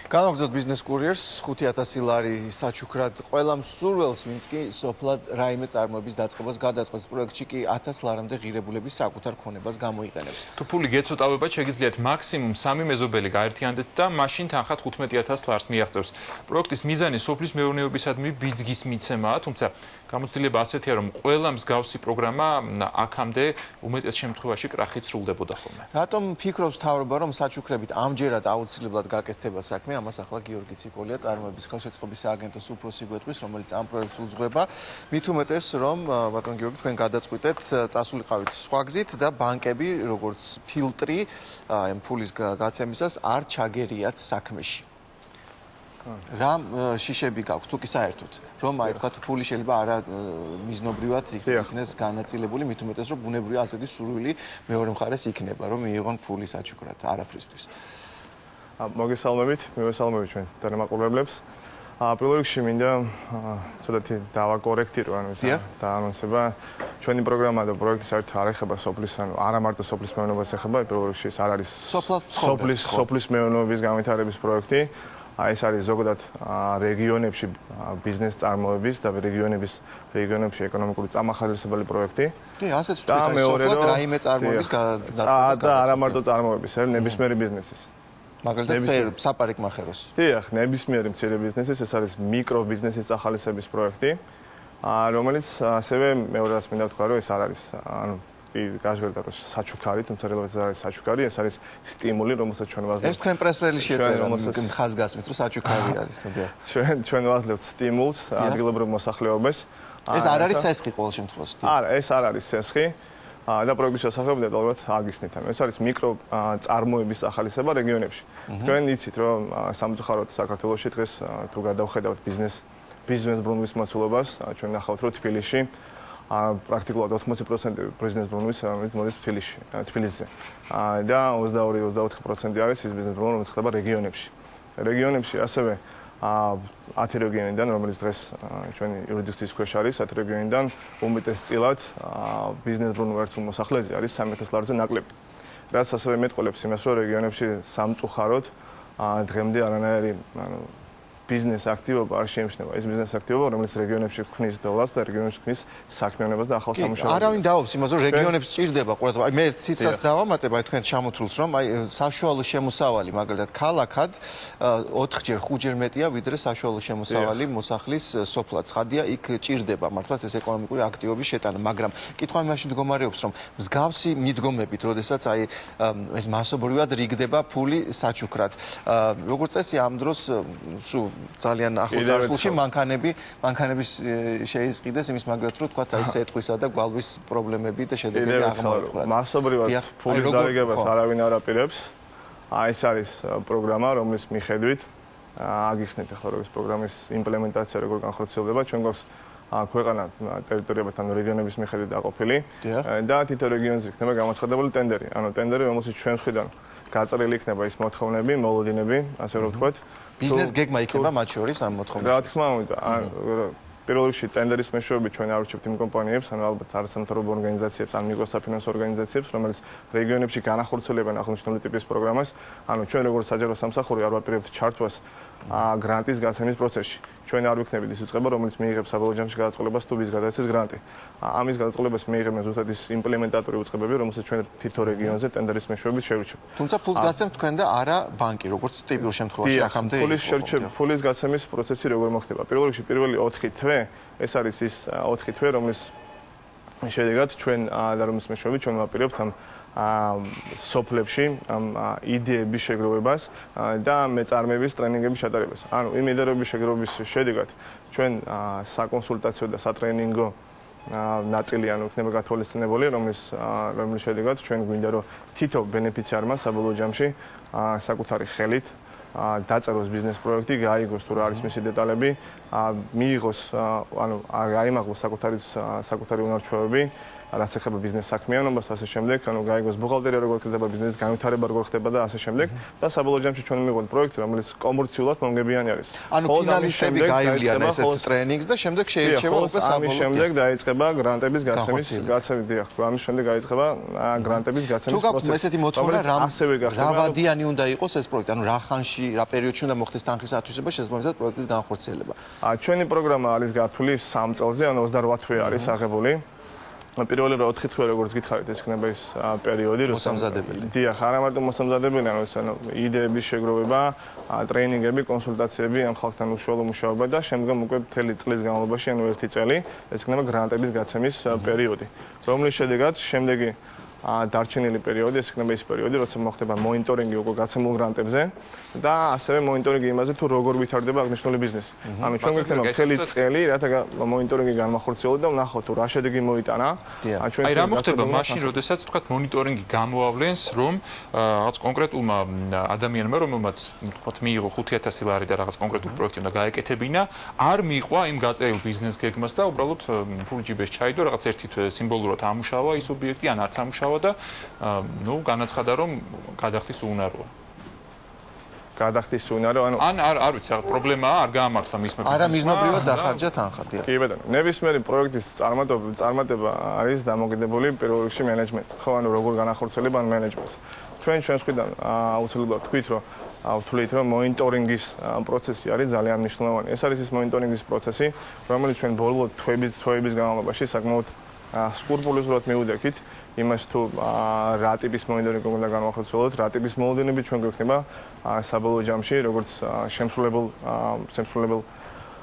განაგრძოთ ბიზნეს კურიერს 5000 ლარი საჩუქრად ყველა მსურველს, ვინც კი სოფლად რაიმე წარმოების დაწყებას გადაწყვეტს, პროექტში კი 1000 ლარამდე ღირებულების საკუთარ ქონებას გამოიყენებს. თუ ფული გეცოტავებათ, შეგიძლიათ მაქსიმუმ 3 მეზობელი გაერთიანდეთ და მაშინ თანხად 15000 ლარს მიაღწევს. პროექტის მიზანი სოფლის მეურნეობისადმი ბიძგის მიცემაა, თუმცა გამოცდილება ასეთია, რომ ყველა მსგავსი პროგრამა აქამდე უმეტეს შემთხვევაში კრახით სრულდებოდა ხოლმე. რატომ ფიქრობს მთავრობა, რომ საჩუქრებით ამჯერად აუცილებლად გაკეთდება საქმე? ამას ახლა გიორგი ციკოლია წარმოების ხელშეწყობის სააგენტოს უფროსი გვეტყვის, რომელიც ამ პროექტს უძღვება. მით უმეტეს, რომ ბატონ გიორგი, თქვენ გადაწყვიტეთ წასულიყავით სხვა გზით და ბანკები, როგორც ფილტრი ამ ფულის გაცემისას არ ჩაგერიათ საქმეში. რამ შიშები გაქვთ თუ კი საერთოდ რომ აი თქვა ფული შეიძლება არა მიზნობრივად იქნეს განაწილებული, მით უმეტეს რომ ბუნებრივია ასეთი სურვილი მეორე მხარეს იქნება რომ მიიღონ ფული საჩუქრად არაფრისთვის. მოგესალმებით, მივესალმებით ჩვენ დანამაყურებლებს. პირველ რიგში მინდა ცოტათი დავაკორექტირო ანუ ეს დაანონსება ჩვენი პროგრამა და პროექტი საერთოდ არ ეხება სოფლის ანუ არა მარტო სოფლის მეურნეობას ეხება, პირველ რიგში ეს არ არის სოფლის მეურნეობის განვითარების პროექტი. ეს არის ზოგადად რეგიონებში ბიზნეს წარმოების და რეგიონებში ეკონომიკური წამახალისებელი პროექტი. კი, ასეც ვთქვი, სოფლად რაიმე წარმოების გადაწყვეტა და არა მარტო წარმოების, ეს ნებისმიერი ბიზნესის. მაგალითად, საპარიკმახეროს. დიახ, ნებისმიერი მცირე ბიზნესის, ეს არის მიკრო ბიზნესის წახალისების პროექტი, რომელიც ასევე მეორე რას მინდა ვთქვა, რომ ეს არ არის, ანუ კი გაჟღერდა რომ საჩუქარი, თუმცა რეალურად ეს არის საჩუქარი, ეს არის სტიმული, რომელსაც ჩვენ ვაძლევთ. ეს თქვენ პრეს-რელიზში ეწერა, ხაზგასმით, რომ საჩუქარი არის, დიახ. ჩვენ ვაძლევთ სტიმულს ადგილობრივ მოსახლეობას. ეს არ არის სესხი ყოველ შემთხვევაში. არა, ეს არ არის სესხი. და პროექტის შესახებ დეტალურად აგიხსნით. ანუ ეს არის მიკრო წარმოების ახალისება რეგიონებში. თქვენ იცით, რომ სამწუხაროდ საქართველოში დღეს თუ გადავხედავთ ბიზნეს ბრუნვის მოცულობას, ჩვენ ნახავთ, რომ თბილისში პრაქტიკულად 80% ბიზნეს ბრუნვის მოდის თბილისზე. და 22-24% არის ის ბიზნეს ბრუნვა, რომელიც ხდება რეგიონებში. რეგიონებში ასევე 10 რეგიონიდან, რომელიც დღეს ჩვენი იურიდიქსის ქვეშ არის, 10 რეგიონიდან უმეტესწილად ბიზნეს ბრუნვა ერთულ მოსახლეზე არის 3000 ლარზე ნაკლები. რაც ასევე მეტყოლებს იმას, რომ რეგიონებში სამწუხაროდ დღემდე არანაირი ბიზნეს აქტივობა არ შეიმჩნევა. ეს ბიზნეს აქტივობა, რომელიც რეგიონებში ქმნის დოლარს და რეგიონებში ქმნის საქმიანობას და ახალ სამუშაოებს. არავინ დაობს იმას, რომ რეგიონებში ჭირდება ყურადღება. აი მე ციცას დავამატებ აი თქვენ ჩამოთვლს, რომ აი საშუალო შემოსავალი, მაგალითად, ქალაქად 4-ჯერ, 5-ჯერ მეტია, ვიდრე საშუალო შემოსავალი მოსახლის სოფლად. ცხადია, იქ ჭირდება მართლაც ეს ეკონომიკური აქტივობის შეტანა, მაგრამ კითხვა იმაში მდგომარეობს, რომ მსგავსი მიდგომებით, როდესაც აი ეს მასობრივად რიგდება ფული საჩუქრად. როგორც წესი, ამ დროს სულ ძალიან ახლო წარსულში მანქანების შეიზყიდეს იმის მაგათ რომ თქვა აი სეტყვისა და გვალვის პრობლემები და შედეგები აღმოაჩნდა. მასობრივად ფულის დარიგებას არავინ არ აპირებს. ეს არის პროგრამა, რომლის მიხედვით აგიხსნით ახლა რომ ეს პროგრამის იმპლემენტაცია როგორ განხორციელდება. ჩვენ გვაქვს ქვეყანა ტერიტორიებთან რეგიონების მიხედვით დაყოფილი და თითო რეგიონზე იქნება გამოცხადებული ტენდერი. ანუ ტენდერი, რომელსაც ჩვენ ვხედავ გაწრილი იქნება ის მოთხოვნები, მოლოდინები, ასე რომ ვთქვათ. ბიზნეს გეგმა იქნება მათ შორის ამ მოთხოვნებში. რა თქმა უნდა, პირველ რიგში ტენდერის მეშვეობით ჩვენ არჩევთ იმ კომპანიებს, ანუ ალბათ არასამთავრობო ორგანიზაციებს, ან მიკროსაფინანსო ორგანიზაციებს, რომელიც რეგიონებში განახორციელებენ აღნიშნული ტიპის პროგრამას. ანუ ჩვენ როგორც საჯარო სამსახური არ ვაპირებთ ჩართვას გრანტის გაცემის პროცესში. ჩვენ არ ვიქნებით ის უწყება, რომელიც მიიღებს საბოლოო ჯამში გადაწყვეტილებას თუ ვის გადაეცეს გრანტი. ამის გადაწყვეტილებას მიიღებენ ზუსტად ის იმპლემენტატორი უწყებები, რომელსაც ჩვენ თითო რეგიონზე ტენდერის მეშვეობით შევირჩევთ. თუმცა ფულს გასცემთ თქვენ და არა ბანკი, როგორც ტიპიურ შემთხვევაში აქამდე ფულის გაცემის პროცესი როგორ მოხდება? პირველ რიგში პირველი 4 თვე, ეს არის ის 4 თვე, რომლის შედეგად ჩვენ და რომლის მეშვეობით ჩვენ ვაპირებთ ამ სოფლებში ამ იდეების შეგროვებას და მეწარმეების ტრენინგების ჩატარებას. ანუ იმ იდეების შეგროვების შედეგად ჩვენ საკონსულტაციო და სატრენინგო ნაწილი ანუ იქნება გათვალისწინებული, რომლის შედეგად ჩვენ გვინდა რომ თითო ბენეფიციარმა საბოლოო ჯამში საკუთარი ხელით დაწეროს ბიზნეს პროექტი, გაიგოს თუ რა არის მისი დეტალები, მიიღოს ანუ გაიმაღლოს საკუთარი უნარჩვევები რაც ეხება ბიზნეს საქმიანობას, ასე შემდეგ, ანუ გაიგოს ბუღალტერია როგორ ხდება, ბიზნესის განვითარება როგორ ხდება და ასე შემდეგ. და საბოლოო ჯამში ჩვენ მივიღოთ პროექტი, რომელიც კომერციულად მომგებიანი არის. ანუ ფინალისტები გაივლიან ესეთ ტრენინგს და შემდეგ შეირჩევა უკვე საბოლოო. ამის შემდეგ დაიწყება გრანტების გაცემის დიახ, ამის შემდეგ დაიწყება გრანტების გაცემის პროცესი. თუ გაქვთ ესეთი მოთხოვნა, რა ვადიანი უნდა იყოს ეს პროექტი, ანუ რა ხანში, რა პერიოდში უნდა მოხდეს თანხის ათვისება, შესაბამისად პროექტის განხორციელება. ჩვენი პროგრამა არის გათვლილი 3 წელზე, ანუ 28 თვე არის აღებული. პირველი 4 თვე როგორც გითხარით, ეს იქნება ის პერიოდი, მოსამზადებელი. დიახ, არა მარტო მოსამზადებელი, ანუ იდეების შეგროვება, ტრეინინგები, კონსულტაციები, ამ ხალხთან უშუალო მუშაობა და შემდგომ უკვე მთელი წლის განმავლობაში, ანუ 1 წელი, ეს იქნება გრანტების გაცემის პერიოდი. რომლის შედეგად შემდეგი დარჩენილი პერიოდი, ეს იქნება ის პერიოდი, როცა მოხდება მონიტორინგი უკვე გაცემულ გრანტებზე და ასევე მონიტორინგი იმაზე, თუ როგორ ვითარდება აღნიშნული ბიზნესი. ანუ ჩვენ გვექნება მთელი წელი, რათა მონიტორინგი განმახორციელოთ და ვნახოთ, თუ რა შედეგი მოიტანა. აი რა მოხდება მაშინ, როდესაც თქვა მონიტორინგი გამოავლენს, რომ რაღაც კონკრეტულმა ადამიანმა, რომელმაც თქვა მიიღო 5000 ლარი და რაღაც კონკრეტულ პროექტი უნდა გაეკეთებინა, არ მიიყვა იმ გაწერილ ბიზნეს გეგმას და უბრალოდ ფული ჯიბეს ჩაიდო, რაღაც ერთი თვე სიმბოლურად ამუშავა ის ობიექტი, ან არც ამუშავა და განაცხადა რომ გადახდის უნაროა. გადახდის უნარო, ან არ ვიცი, რაღაც პრობლემაა, არ გაამართლა მისმა ბიზნესმა. არა მიზნობრივად დახარჯა თანხა, დიახ. კი ბატონო, ნებისმიერი პროექტის წარმატება არის დამოკიდებული პირველ რიგში მენეჯმენტზე. ხო, ანუ როგორ განახორციელება მენეჯმენტს. ჩვენს მხრიდან აუცილებლად თქვით, რომ ვთვლით, რომ მონიტორინგის პროცესი არის ძალიან მნიშვნელოვანი. ეს არის ის მონიტორინგის პროცესი, რომელიც ჩვენ ბოლო თვეების განმავლობაში საკმაოდ სკრუპულოზურად მივუდექით. იმას თუ რა ტიპის მონიტორინგი უნდა განახორციელოთ, რა ტიპის მოლოდინები ჩვენ გვექნება საბოლოო ჯამში, როგორც შემსრულებელ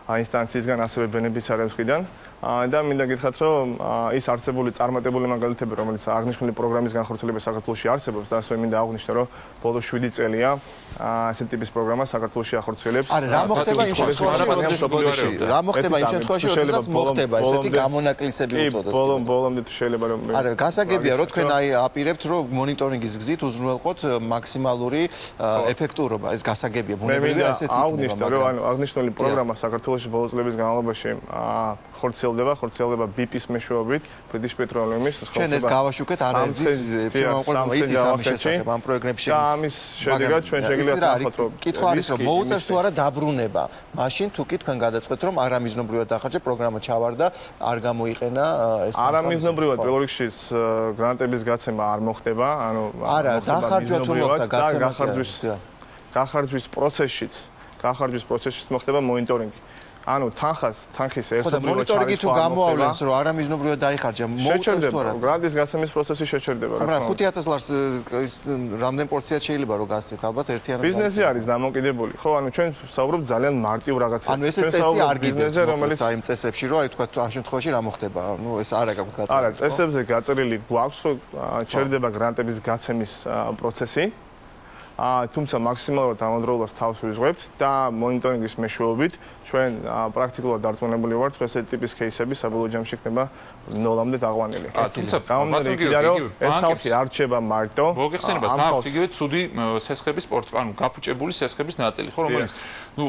ინსტანციისგან, ასევე ბენეფიციარებისგან. და მინდა გითხრათ, რომ ის არსებული წარმატებული მაგალითები, რომელიც აღნიშნული პროგრამის განხორციელება საქართველოში არსებობს და ასევე მინდა აღვნიშნო, რომ ბოლო 7 წელია ასეთი ტიპის პროგრამა საქართველოში ახორციელებს. არა, რა მოხდება იმ შემთხვევაში, რა მოხდება იმ შემთხვევაში, როდესაც მოხდება ესეთი გამონაკლისები უწოდოთ. ბოლომდე შეიძლება რომ არა, გასაგებია, რომ თქვენ აი აპირებთ, რომ მონიტორინგის გზით უზრუნველყოთ მაქსიმალური ეფექტურობა. ეს გასაგებია, ბუნებრივია ესეც იქნება, მაგრამ ანუ აღნიშნული პროგრამა საქართველოში ბოლო წლების განმავლობაში ხორციელდება BIP-ის მეშვეობით, British Petroleum-ის ხორციელდება. ჩვენ ეს გავაშუქეთ არაერთის შემოყვება იცის ამის შესახებ ამ პროექტებში. და ამის შედეგად ჩვენ შეგვიძლია ვთქვათ, რომ კითხვა არის, რომ მოუწევს თუ არა დაბრუნება. მაშინ თუ კი თქვენ გადაწყვეტთ, რომ არამიზნობრივად დახარჯა პროგრამა ჩავარდა, არ გამოიყენა ეს არამიზნობრივად პირველ რიგში გრანტების გაცემა არ მოხდება, ანუ არა, დახარჯვა თუ მოხდა გაცემა გახარჯვის პროცესში მოხდება მონიტორინგი. ანუ თანხის ერთობლივად მონიტორინგი თუ გამოავლენს, რომ არამიზნობრივად დაიხარჯა, მოუწევს თუ არა? გრანტის გაცემის პროცესი შეჩერდება. მაგრამ 5000 ლარს რამდენ პორციად შეიძლება რომ გასცეთ, ალბათ ერთიანად. ბიზნესი არის დამოკიდებული. ხო, ანუ ჩვენ ვსაუბრობთ ძალიან მარტივ რაღაცებზე. ანუ ესე წესი არ გიდევს, რომელიც აი იმ წესებში, რომ აი თქვა ამ შემთხვევაში რა მოხდება? ნუ ეს არა გაქვთ გაწერილი. არა, წესებზე გაწერილი გვაქვს, რომ ჩერდება გრანტების გაცემის პროცესი. თუმცა მაქსიმალურად ამავდროულად თავს ვიზღვებთ და მონიტორინგის მეშვეობით ჩვენ პრაქტიკულად დარწმუნებული ვართ, რომ ესეთი ტიპის кейსები საბოლოო ჯამში იქნება ნოლამდე დაყვანილი. თუმცა ეს ხალხი არ რჩება მარტო. მოგეხსენებათ, აქვს იგივე ცუდი სესხების სპორტი, ანუ გაფუჭებული სესხების ნაწილი, ხო, რომელიც ნუ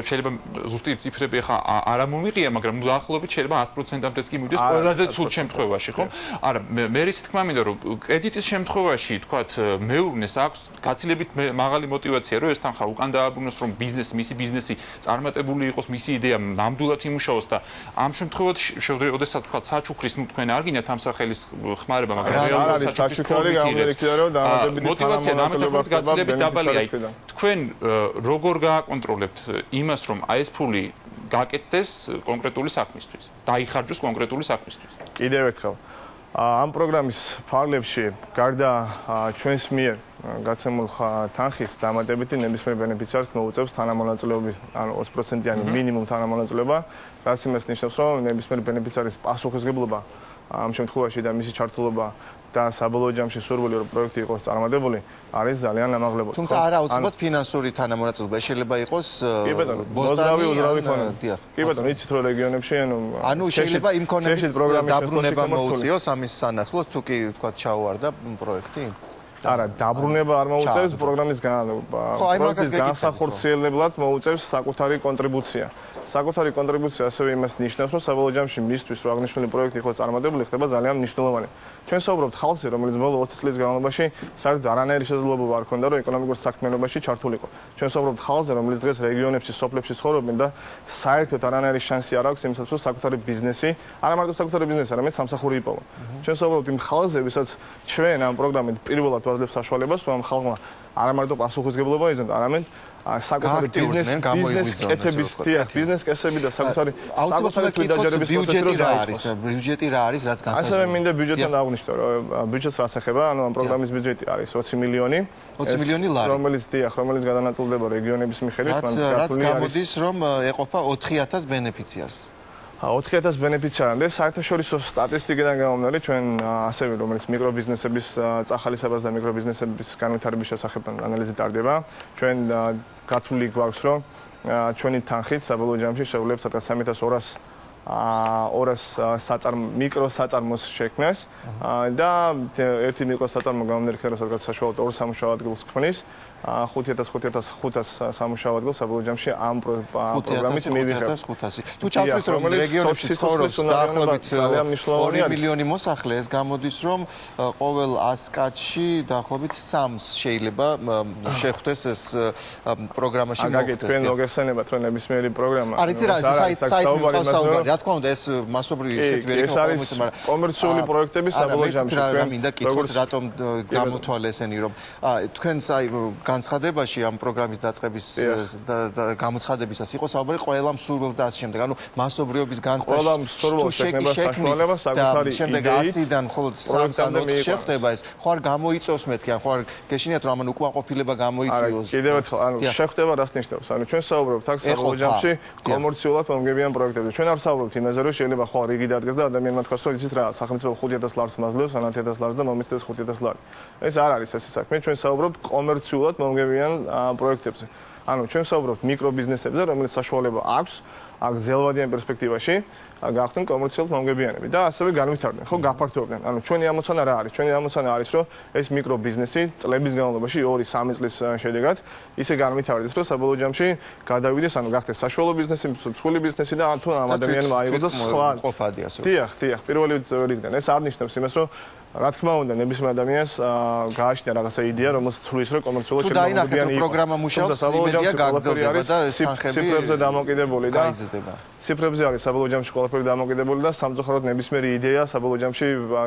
შეიძლება ზუსტი ციფრები ახლა არ მომიყია, მაგრამ დაახლოებით შეიძლება 10%-მდეც კი მივიდეს ყველაზე ცუდ შემთხვევაში, ხო? არა, მე ისე თქმა მინდა, რომ კრედიტის შემთხვევაში, თქვათ, მეურნეს აქვს გაცილებით მაღალი мотиваცია, რომ ეს თანხა უკან დააბრუნოს, რომ მისი ბიზნესი წარმატებული იყოს, მისი იდეა ნამდვილად იმუშაოს და ამ შემთხვევაში, შესაძლოა თქვა საჩუქრის, ნუ თქვენ არ გინდათ ამ სახელის ხმარება, მაგრამ რეალურად საჩუქარი გამერიქია, რომ დამატებითი мотиваცია დამეტებით გაცილებით დაბალი. აი, თქვენ როგორ გააკონტროლებთ იმას, რომ აი ეს ფული გაკეთდეს კონკრეტული საქმისთვის, დაიხარჯოს კონკრეტული საქმისთვის? კიდევ ერთხელ ამ პროგრამის ფარგლებში გარდა ჩვენს მიერ გაცემულ თანხის დამატებითი ნებისმიერ ბენეფიციარს მოუწევს თანამონაწილეობის, ანუ 20%-იანი მინიმუმ თანამონაწილეობა, რაც იმას ნიშნავს, რომ ნებისმიერ ბენეფიციარის პასუხისმგებლობა ამ შემთხვევაში და მისი ჩართულობა და საბოლოო ჯამში სურვილი რომ პროექტი იყოს წარმატებული არის ძალიან ამაღლებული. თუმცა არა აუცილებლად ფინანსური თანამონაწილეობა, შეიძლება იყოს ბოსტანი, უძრავი ქონა. კი ბატონო, იცით რომ რეგიონებში ანუ შეიძლება იმ ქონების დაბრუნება მოუწიოს ამის სანაცვლოდ, თუ კი თქვა ჩაუვარდა პროექტი? არა, დაბრუნება არ მოუწევს პროგრამის განსახორციელებლად მოუწევს საკუთარი კონტრიბუცია. საკუთარი კონტრიბუცია ასევე იმას ნიშნავს, რომ საბოლოო ჯამში მისთვის რო აღნიშნული პროექტი იყოს წარმატებული, ხდება ძალიან მნიშვნელოვანი. ჩვენ საუბრობთ ხალხზე, რომელიც ბოლო 20 წლის განმავლობაში საერთოდ არანაირი შესაძლებლობა არ ჰქონდა, რომ ეკონომიკურ საქმიანობაში ჩართულიყო. ჩვენ საუბრობთ ხალხზე, რომელიც დღეს რეგიონებში, სოფლებში ცხოვრობენ და საერთოდ არანაირი შანსი არ აქვს იმისათვის, რომ საკუთარი ბიზნესი, არა მარტო საკუთარი ბიზნესი, არამედ სამსახური იპოვონ. ჩვენ საუბრობთ იმ ხალხზე, ვისაც ჩვენ ამ პროგრამით პირველად ვაძლევთ საშუალებას, რომ ამ ხალხმა არა მარტო პასუხისმგებლობა იზრდონ, არამედ საკუთარი ბიზნეს კესები და საკუთარი ბიუჯეტი რა არის? ბიუჯეტი რა არის, რაც განსაზღვრება? ასევე მინდა ბიუჯეტთან აღვნიშნო, რომ ბიუჯეტს რას ეხება, ანუ ამ პროგრამის ბიუჯეტი არის 20 მილიონი. 20 მილიონი ლარი. რომელიც გადანაწილდება რეგიონების მიხედვით, რაც გამოდის, რომ ეყოფა 4000 ბენეფიციარს. 4000 ბენეფიციარამდე საერთაშორისო სტატისტიკიდან გამომდინარე ჩვენ ასევე რომელიც მიკრობიზნესების წახალისებას და მიკრობიზნესების განვითარების შესახებ ანალიზი ტარდება ჩვენ გათვლილი გვაქვს რომ ჩვენი თანხით საბოლოო ჯამში შეუძლებთ 3200 მიკროსაწარმოს შექმნას და ერთი მიკროსაწარმო გამომდინარე რომ სადღაც საშუალოდ 2 სამუშაო ადგილს ქმნის 5500 სამუშაო ადგილს საბოლოო ჯამში ამ პროგრამით მივიღებთ. 5500. თუ ჩავთვლით რომ რეგიონებში ცხოვრობს დაახლოებით 2 მილიონი მოსახლე, ეს გამოდის რომ ყოველ 100 კაცში დაახლოებით 3-ს შეიძლება შეხვდეს ეს პროგრამაში მოხვდეს. თქვენ მოგეხსენებათ რომ ნებისმიერი პროგრამა არის რა საიტი მიყავს საუბარი. რა თქმა უნდა ეს მასობრივი ისეთ ვერი ეს არის კომერციული პროექტები საბოლოო ჯამში თქვენ მინდა კითხოთ რატომ გამოთვალე ესენი რომ თქვენ განცხადებაში ამ პროგრამის დაწყების და გამოცხადებისას იყო საუბარი ყველა მსურველს და ასე შემდეგ. ანუ მასობრიობის განცდა ყველა მსურველს შექმნება საშუალება საკუთარი შემდეგ 100-დან მხოლოდ 3-4 შეხვდება ეს. ხო არ გამოიწვევს მეთქი, ან ხო არ გეშინიათ რომ ამან უკმაყოფილება გამოიწვიოს. კიდევ ერთხელ, ანუ შეხვდება რას ნიშნავს? ანუ ჩვენ საუბრობთ აქ საბოლოო ჯამში კომერციულად მომგებიან პროექტებზე. ჩვენ არ საუბრობთ იმაზე, რომ შეიძლება ხო რიგი დადგეს და ადამიანმა თქვას, რომ იცით რა, სახელმწიფო 5000 ლარს მაძლევს, ან 10000 ლარს და მომისდეს 5000 ლარი. ეს არ არის ესე საქმე. ჩვენ საუბრობთ კომერციულად მომგებიან პროექტებზე. ანუ ჩვენ საუბრობთ მიკრობიზნესებზე, რომელიც საშუალება აქვს აქ ძელვადიან პერსპექტივაში გახდნენ კომერციულად მომგებიანები და ასევე განვითარდნენ, ხო, გაფართოვდნენ. ანუ ჩვენი ამოცანა რა არის? ჩვენი ამოცანა არის, რომ ეს მიკრობიზნესი წლების განმავლობაში 2-3 წლის შედეგად ისე განვითარდეს, რომ საბოლოო ჯამში გადავიდეს, ანუ გახდეს საშუალო ბიზნესი, მსხვილი ბიზნესი და თუ ამ ადამიანმა აიღოს და სხვა ყოფადი ასე. დიახ, პირველი რიგიდან. ეს არ ნიშნავს იმას, რომ რა თქმა უნდა, ნებისმიერ ადამიანს გააჩნია რაღაცა იდეა, რომელიც თulis რომ კომერციულად შეიძლება დაინახეთ რომ პროგრამა მუშაობს, იმედია გაგრძელდება და ეს თანხები ციფრებზე დამოკიდებული და გაიზრდება. ციფრებზე არის საბოლოო ჯამში ყველაფერი დამოკიდებული და სამწუხაროდ ნებისმიერი იდეა საბოლოო ჯამში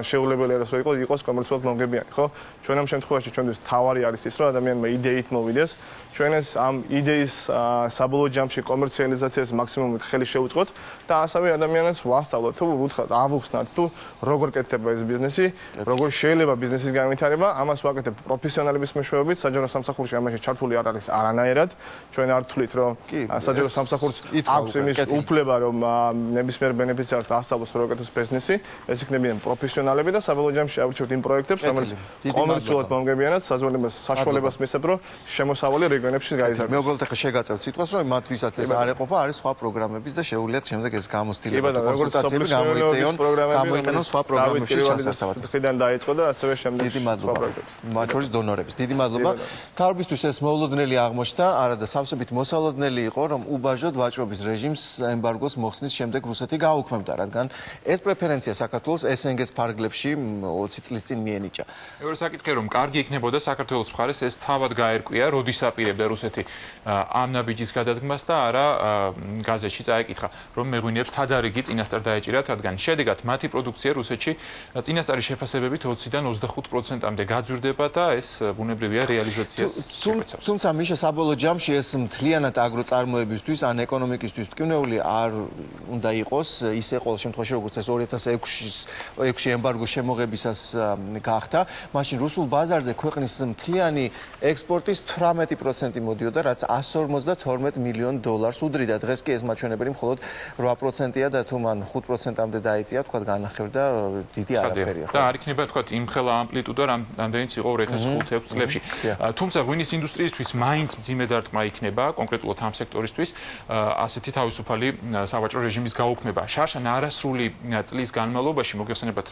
შეუძლებელი არის რომ იყოს კომერციულად მომგებიანი, ხო? ჩვენ ამ შემთხვევაში ჩვენთვის თავარი არის ის, რომ ადამიანმა იდეით მოვიდეს, ჩვენ ეს ამ იდეის საბოლოო ჯამში კომერციალიზაციას მაქსიმუმით ხელი შევუწყოთ და ასევე ადამიანებს ვასწავლოთ თუ უთხრათ ავუხსნათ თუ როგორ კეთდება ეს ბიზნესი, როგორ შეიძლება ბიზნესის განვითარება, ამას ვაკეთებთ პროფესიონალების მეშვეობით, საჯარო სამსახურში ამაში ჩართული არ არის არანაირად. ჩვენ არ თვლით რომ საჯარო სამსახურს აქვს იმის უფლება რომ ნებისმიერ ბენეფიციარს ასწავლოს როგორ ეკეთოს ბიზნესი, ეს იქნებიან პროფესიონალები და საბოლოო ჯამში ავირჩევთ იმ პროექტებს, რომელიც კომერციულად მომგებიანად საშუალებას მისცემთ, რომ შემოსავალი რეგიონებში გაიზარდოს. მე უბრალოდ ახლა შეგაწევთ სიტყვას, რომ მათ ვისაც ეს არ ეყოფა, არის სხვა პროგრამების და შეუძლიათ შემდეგ ეს გამოცდილება და კონსულტაციები გამოიწეონ, გამოიყენონ სხვა პროგრამებში ჩასართავად. ხიდან დაიწყო და ასევე შემდეგ დიდი მადლობა. მათ შორის დონორების. დიდი მადლობა. თავრობისთვის ეს მოულოდნელი აღმოჩნდა, არა და სავსებით მოსალოდნელი იყო, რომ უბაჟოდ ვაჭრობის რეჟიმს ემბარგოს მოხსნის შემდეგ რუსეთი გააუქმებდა, რადგან ეს პრეფერენცია საქართველოს SNG-ს ფარგლებში 20 წლის წინ მიენიჭა. მეორე საკითხი რომ კარგი იქნებოდა საქართველოს მხარეს ეს თავად გაერკვია, როდის აპირებდა რუსეთი ამ ნაბიჯის გადადგმას და არა გაზეთში წაეკითხა, რომ მეღვინეებს თადარიგი წინასწარ დაეჭირათ, რადგან შედეგად მათი პროდუქცია რუსეთში წინასწარი შეფასებებით 20-დან 25%-მდე გაძვირდება და ეს ბუნებრივია რეალიზაციას შეგვეცავს. თუმცა მიშა საბოლოო ჯამში ეს მთლიანად აგროწარმოებისთვის ან ეკონომიკისთვის ტკივნეული არ უნდა იყოს, ისე ყოველ შემთხვევაში როგორც ეს 2006-ში ემბარგოს შემოღებისას გახდა, მაშინ რუსულ ბაზარზე ქვეყნის მთლიანი ექსპორტის 18% მოდიოდა, რაც 152 მილიონ დოლარს უდრიდა. დღეს კი ეს მაჩვენებელი მხოლოდ 8%-ია და თუ მან 5%-მდე დაიწია, თქვა განახევდა დიდი არაფერია. და არ იქნება თქვა იმხელა ამპლიტუდა რამდენიც იყო 2005-6 წლებში. თუმცა ღვინის ინდუსტრიისთვის მაინც მძიმე დარტყმა იქნება, კონკრეტულად ამ სექტორისთვის, ასეთი თავისუფალი სავაჭრო რეჟიმის გაუქმება. შარშან არასრული წლის განმავლობაში მოგეხსენებათ,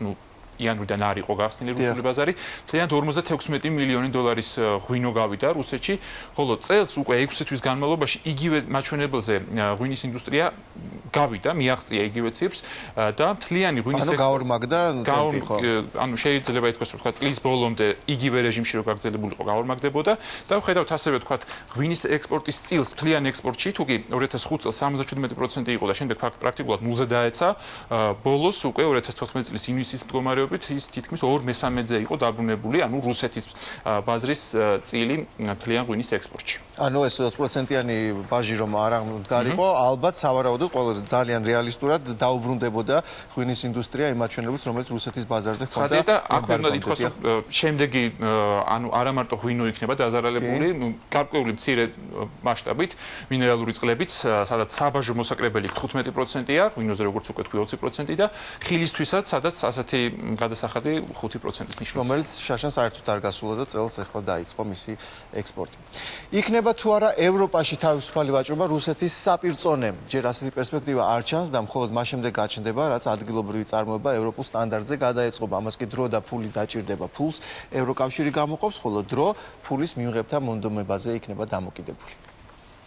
იანვრიდან არ იყო გახსნილი რუსული ბაზარი. მთლიანად 56 მილიონი დოლარის ღვინო გავიდა რუსეთში, ხოლო წელს უკვე 6 თვის განმავლობაში იგივე მაჩვენებელზე ღვინის ინდუსტრია გავიდა, მიაღწია იგივე ციფრს და მთლიანი ღვინის ექსპორტი გაორმაგდა ტემპი ხო? ანუ შეიძლება ითქვას, რომ წლის ბოლომდე იგივე რეჟიმში რო გაგრძელებულიყო გაორმაგდებოდა და ვხედავთ ასევე ვთქვათ ღვინის ექსპორტის წილს მთლიან ექსპორტში თუ კი 2005 წელს 77% იყო და შემდეგ პრაქტიკულად ნულზე დაეცა, ბოლოს უკვე 2014 წლის ივნისის მდგომარეობით ის თითქმის 2/3-ზე იყო დაბრუნებული, ანუ რუსეთის ბაზრის წილი მთლიან ღვინის ექსპორტში. ანუ ეს 20%-იანი ბაჟი რომ არ აღდგარიყო, ალბათ სავარაუდოდ ყველაზე ძალიან რეალისტურად დაუბრუნდებოდა ღვინის ინდუსტრია იმ მაჩვენებლებს, რომელიც რუსეთის ბაზარზე ხდება. და აქ უნდა ითქვას, რომ შემდეგი ანუ არა მარტო ღვინო იქნება დაზარალებული, გარკვეული მცირე მასშტაბით, მინერალური წყლებიც, სადაც საბაჟო მოსაკრებელი 15%-ია, ღვინოზე როგორც უკვე თქვი 20% და ხილისთვისაც, სადაც ასეთი გადასახადი 5%-ის ნიშნავს. რომელიც შაშან საერთოდ არ გასულა და წელს ახლა დაიწყო მისი ექსპორტი. იქნება თუ არა ევროპაში თავისუფალი ვაჭრობა რუსეთის საპირწონე. ჯერ ასეთი პერსპექტივა არ ჩანს და მხოლოდ მას შემდეგ გაჩნდება, რაც ადგილობრივი წარმოება ევროპულ სტანდარტზე გადაეწყობა. ამას კი დრო და ფული დაჭირდება. ფულს ევროკავშირი გამოყოფს, ხოლო დრო ფულის მიმღებთან მონდომებაზე იქნება დამოკიდებული.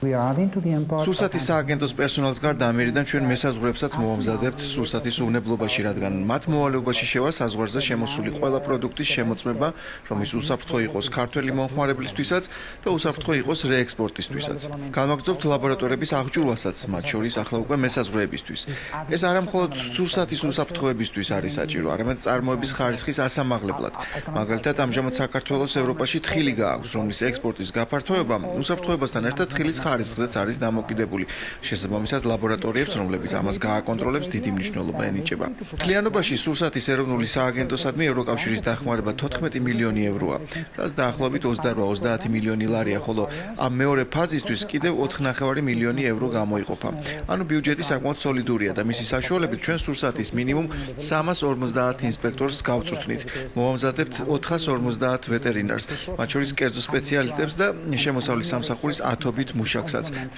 სურსათის სააგენტოს პერსონალს გარდა ამერიდან ჩვენ მესაზღვრებსაც მოვამზადებთ სურსათის უვნებლობაში, რადგან მათ მოვალეობაში შევა საზღვარზე შემოსული ყველა პროდუქტის შემოწმება, რომლის უსაფრთხო იყოს ქართველი მომხმარებლისთვისაც და უსაფრთხო იყოს რეექსპორტისთვისაც. განვაგრძობთ ლაბორატორიების აღჭურვასაც, მათ შორის ახლა უკვე მესაზღვრეებისთვის. ეს არა მხოლოდ სურსათის უსაფრთხოებისთვის არის საჭირო, არამედ წარმოების ხარისხის ასამაღლებლად. მაგალითად, ამჟამად საქართველოს ევროპაში თხილი გააქვს, რომლის ექსპორტის გაფართოება უსაფრთხოებასთან ერთად თხილის ხარისხზეც არის დამოკიდებული. შესაბამისად, ლაბორატორიებს, რომლებიც ამას გააკონტროლებს, დიდი მნიშვნელობა ენიჭება. მთლიანობაში სურსათის ეროვნული სააგენტოსადმი ევროკავშირის დახმარება 14 მილიონი ევროა, რაც დაახლოებით 28-30 მილიონი ლარია, ხოლო ამ მეორე ფაზისთვის კიდევ 4,5 მილიონი евро გამოიყოფა. ანუ ბიუჯეტი საკმაოდ სოლიდურია და მისი საშუალებით ჩვენ სურსათის მინიმუმ 350 ინსპექტორს გავწვრთნით. მოვამზადებთ 450 ვეტერინარს, მათ შორის კერძო სპეციალისტებს და შემოსავლის სამსახურის ათობით მუშაკსაც,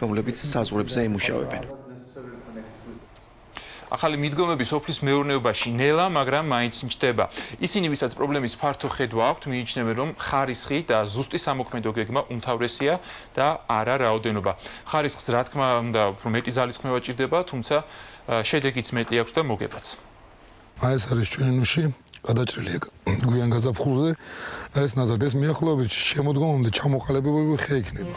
რომლებიც საზღვრებზე იმუშავებენ. ახალი მიდგომები სოფლის მეურნეობაში ნელა, მაგრამ მაინც მჭდება. ისინი, ვისაც პრობლემის ფართო ხედვა აქვთ, მიიჩნევენ, რომ ხარისხი და ზუსტი სამოქმედო გეგმა უმთავრესია და არა რაოდენობა. ხარისხს, რა თქმა უნდა, უფრო მეტი ძალისხმევა ჭირდება, თუმცა შედეგიც მეტი აქვს და მოგებაც. ეს არის ჩვენი ნუში, გადაჭრილია გვიან გაზაფხულზე. ეს ნაზართ, ეს მიახლოებით შემოდგომამდე ჩამოყალიბებული ხე იქნება.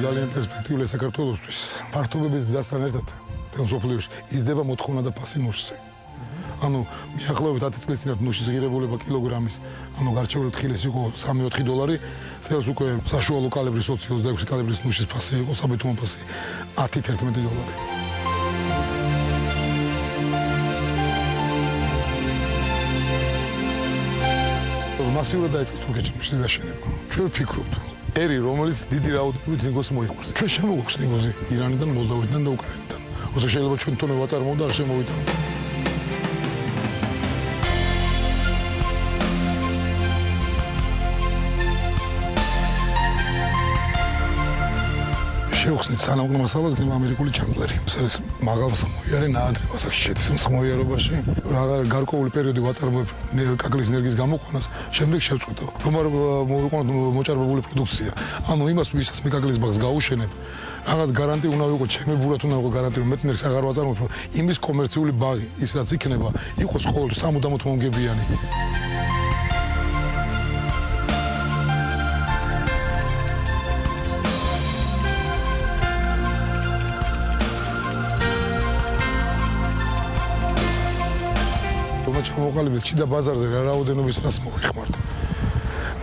ძალიან პერსპექტიული საქართველოსთვის. ფართობების ძასთან ერთად თემსოფლიოში იზრდება მოთხოვნა და ფასი ნუშზე. ანუ მიახლოებით 10 წლის წინათ ნუშის ღირებულება კილოგრამის, ანუ გარჩეული თხილის იყო 3-4 დოლარი, წელს უკვე საშუალო კალიბრის 20-26 კალიბრის ნუშის ფასი იყო საბეთუნო ფასი 10-11 დოლარი. მასიურად დაიწყეს თურქეთში ნუშის გაშენება. ჩვენ ვფიქრობთ ერი, რომელიც დიდი რაოდენობით ნიგოს მოიყვანს. ჩვენ შემოგვაქვს ნიგოზი ირანიდან, მოლდოვიდან და უკრაინიდან. όσο შეიძლება ჩვენ თვითონ ვაწარმოოთ და არ შემოვიტანოთ. შევხსნით სანამ მასალას გიმა ამერიკული ჩანდლერი. ეს მაგალ სამოიარე ნაადრევ ასაკში შედის სამოიარობაში. გარკვეული პერიოდი ვაწარმოებ კაკლის ენერგიის გამოყვანას, შემდეგ შევწყვიტო. რომ არ მოვიყვანოთ მოჭარბებული პროდუქცია. ანუ იმას, ვისაც მე კაკლის ბაღს გავუშენებ, რაღაც გარანტი უნდა ვიყო, ჩემი ბურად უნდა ვიყო გარანტი, რომ მეტ ენერგიას აღარ ვაწარმოებ, რომ იმის კომერციული ბაღი, ის რაც იქნება, იყოს ყოველ სამუდამოდ მომგებიანი. ჩამოყალიბეთ ჩიდა ბაზარზე რა რაოდენობის რას მოიხმართ.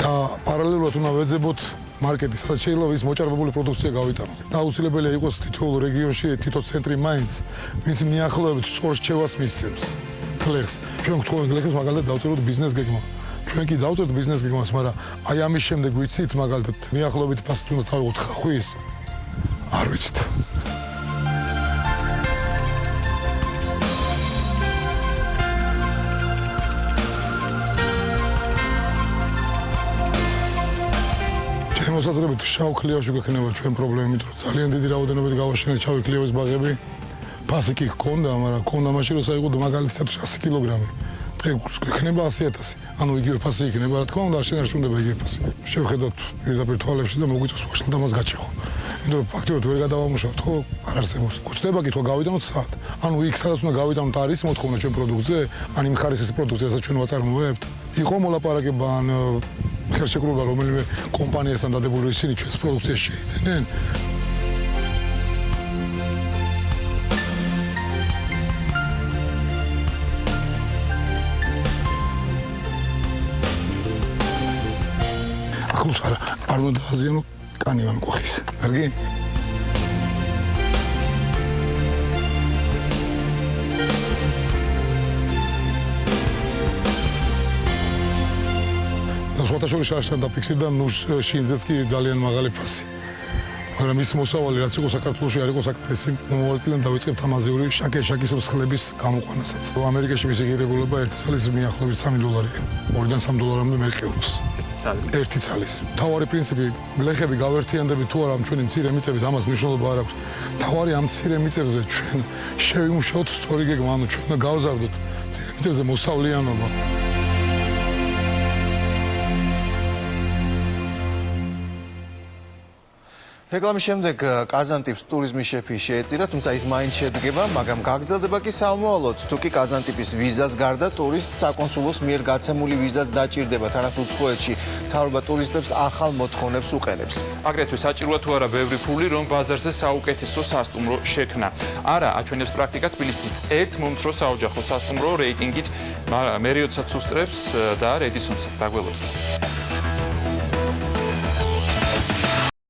და პარალელურად უნდა ვეძებოთ მარკეტი, სადაც შეიძლება ის მოჭარბებული პროდუქცია გავიტანოთ. და აუცილებელია იყოს თითოეულ რეგიონში თითო ცენტრი მაინც, ვინც მიახლოებით სწორ რჩევას მისცემს. გლეხს. ჩვენ გვთხოვენ გლეხებს მაგალითად დავწეროთ ბიზნეს გეგმა. ჩვენ კი დავწერთ ბიზნეს გეგმას, მაგრამ აი ამის შემდეგ ვიცით მაგალითად მიახლოებით ფასით უნდა წავიღოთ ხახვის. არ ვიცით. მე მოსაზრებით შავ ქლიავში გვექნება ჩვენ პრობლემა, იმიტომ რომ ძალიან დიდი რაოდენობით გავაშენეთ შავი ქლიავის ბაღები. ფასი კი ჰქონდა, მაგრამ ჰქონდა მაშინ როცა იყო მაგალითად 100 კილოგრამი. დღეს გვექნება 100,000. ანუ იგივე ფასი იქნება, რა თქმა უნდა, არ შევხედოთ იგივე ფასი. შევხედოთ პირდაპირ თვალებში და მოგვიწევს ვაშლად ამას გაჩეხო. იმიტომ რომ ფაქტობრივად ვერ გადავამუშავოთ, ხო? არ არსებობს. გჭირდება კითხვა გავიდანოთ სად? ანუ იქ სადაც უნდა გავიდანოთ არის მოთხოვნა ჩვენ პროდუქტზე, ან იმ ხარისხის პროდუქტზე, რასაც ჩვენ ვაწარმოებთ. იყო მოლაპარაკება ან ხელშეკრულება რომელიმე კომპანიასთან დადებული, ისინი ჩვენს პროდუქციას შეიძენენ? ახლოს არ უნდა დააზიანო კანი მამკოხის. კარგი? სხვათა შორის არ დაფიქსირდა ნუშ შინძეც კი ძალიან მაღალი ფასი. მაგრამ ის მოსავალი რაც იყო საქართველოში არ იყო საკმარისი, მომავალიდან დავიწყებთ ამაზიური შაკის მსხლების გამოყვანასაც. ამერიკაში მისი ღირებულება 1 წლის მიახლოებით $3. 2-დან $3 მერყეობს. 1 წლის. თავარი პრინციპი გლეხები გავერთიანდებით თუ არა ამ ჩვენი მცირე მიწებით ამას მნიშვნელობა არ აქვს. თავარი ამ მცირე მიწებზე ჩვენ შევიმუშაოთ სწორი გეგმა, ანუ ჩვენ უნდა გავზარდოთ მცირე მიწებზე მოსავლიანობა. რეკლამის შემდეგ კაზანტიპს ტურიზმის შეფი შეეწირა, თუმცა ის მაინც შედგება, მაგრამ გაგრძელდება კი სამოვალოდ, თუ კი კაზანტიპის ვიზას გარდა ტურისტს საკონსულოს მიერ გაცემული ვიზაც დაჭირდება, თანაც უცხოეთში მთავრობა ტურისტებს ახალ მოთხოვნებს უყენებს. აგრეთვე საჭიროა თუ არა ბევრი ფული, რომ ბაზარზე საუკეთესო სასტუმრო შექმნა. არა, აჩვენებს პრაქტიკა თბილისის ერთ მომცრო საოჯახო სასტუმრო რეიტინგით Marriottსაც უსწრებს და Radissonსაც. დაგველოდოთ.